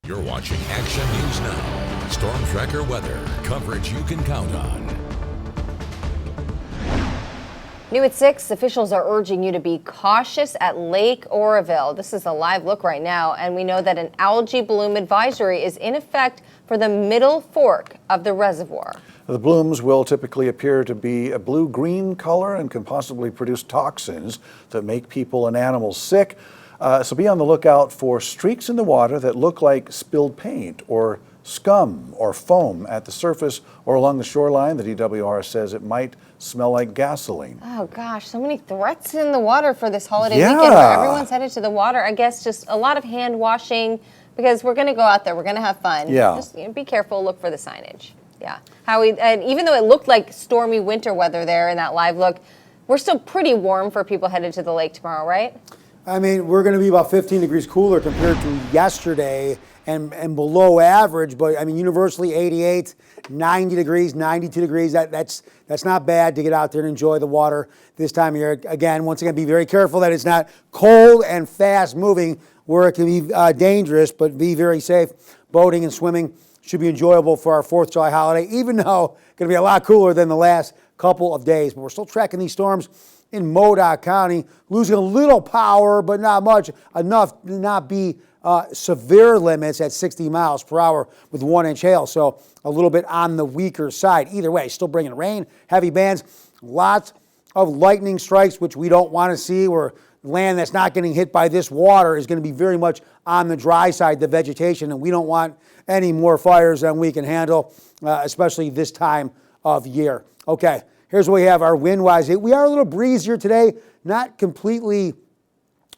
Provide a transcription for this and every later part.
You're watching Action News Now. Storm Tracker weather. Coverage you can count on. New at 6, officials are urging you to be cautious at Lake Oroville. This is a live look right now, and we know that an algae bloom advisory is in effect for the middle fork of the reservoir. The blooms will typically appear to be a blue-green color and can possibly produce toxins that make people and animals sick. So be on the lookout for streaks in the water that look like spilled paint or scum or foam at the surface or along the shoreline. The DWR says it might smell like gasoline. Oh gosh, so many threats in the water for this holiday weekend where everyone's headed to the water. I guess just a lot of hand washing because we're going to go out there. We're going to have fun. Yeah. Just be careful. Look for the signage. Yeah. And even though it looked like stormy winter weather there in that live look, we're still pretty warm for people headed to the lake tomorrow, right? I mean, we're going to be about 15 degrees cooler compared to yesterday and below average, but I mean, universally 88, 90 degrees, 92 degrees. That's not bad to get out there and enjoy the water this time of year. Again, once again, be very careful that it's not cold and fast moving where it can be dangerous, but be very safe. Boating and swimming should be enjoyable for our 4th of July holiday, even though it's going to be a lot cooler than the last couple of days. But we're still tracking these storms in Modoc County, losing a little power, but not much, enough to not be severe limits at 60 miles per hour with 1-inch hail. So a little bit on the weaker side. Either way, still bringing rain, heavy bands, lots of lightning strikes, which we don't want to see, where land that's not getting hit by this water is going to be very much on the dry side, the vegetation, and we don't want any more fires than we can handle, especially this time of year. Okay. Here's what we have our wind-wise. We are a little breezier today, not completely,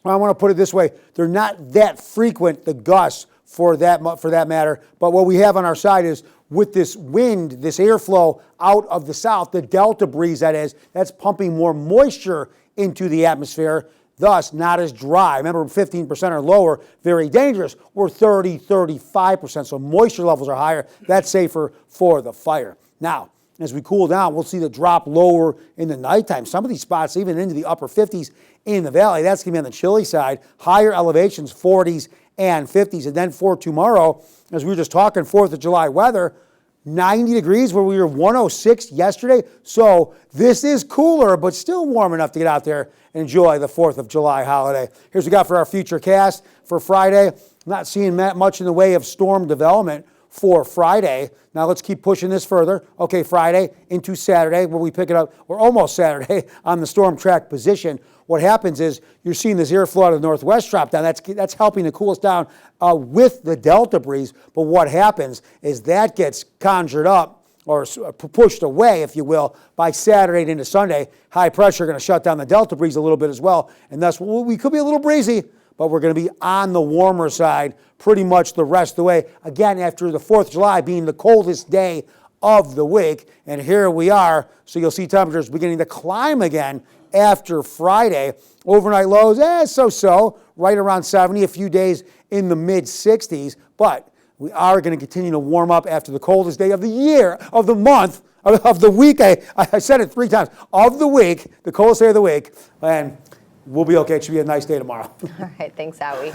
I want to put it this way, they're not that frequent, the gusts for that matter, but what we have on our side is with this wind, this airflow out of the south, the delta breeze that is, that's pumping more moisture into the atmosphere, thus not as dry. Remember, 15% or lower, very dangerous. We're 30, 35%, so moisture levels are higher. That's safer for the fire. Now, as we cool down, we'll see the drop lower in the nighttime. Some of these spots even into the upper 50s in the valley. That's going to be on the chilly side. Higher elevations, 40s and 50s. And then for tomorrow, as we were just talking, 4th of July weather, 90 degrees where we were 106 yesterday. So this is cooler, but still warm enough to get out there and enjoy the 4th of July holiday. Here's what we got for our future cast for Friday. Not seeing that much in the way of storm development for Friday. Now let's keep pushing this further. Okay, Friday into Saturday where we pick it up. We're almost Saturday on the storm track position. What happens is you're seeing this airflow out of the northwest drop down. That's helping to cool us down with the delta breeze. But what happens is that gets conjured up or pushed away, if you will, by Saturday into Sunday. High pressure going to shut down the delta breeze a little bit as well. And thus we could be a little breezy, but we're going to be on the warmer side pretty much the rest of the way. Again, after the 4th of July being the coldest day of the week, and here we are. So you'll see temperatures beginning to climb again after Friday. Overnight lows, so-so, right around 70, a few days in the mid-60s. But we are going to continue to warm up after the coldest day of the year, of the month, of the week. I said it 3 times. Of the week, the coldest day of the week. And we'll be okay. It should be a nice day tomorrow. All right. Thanks, Howie.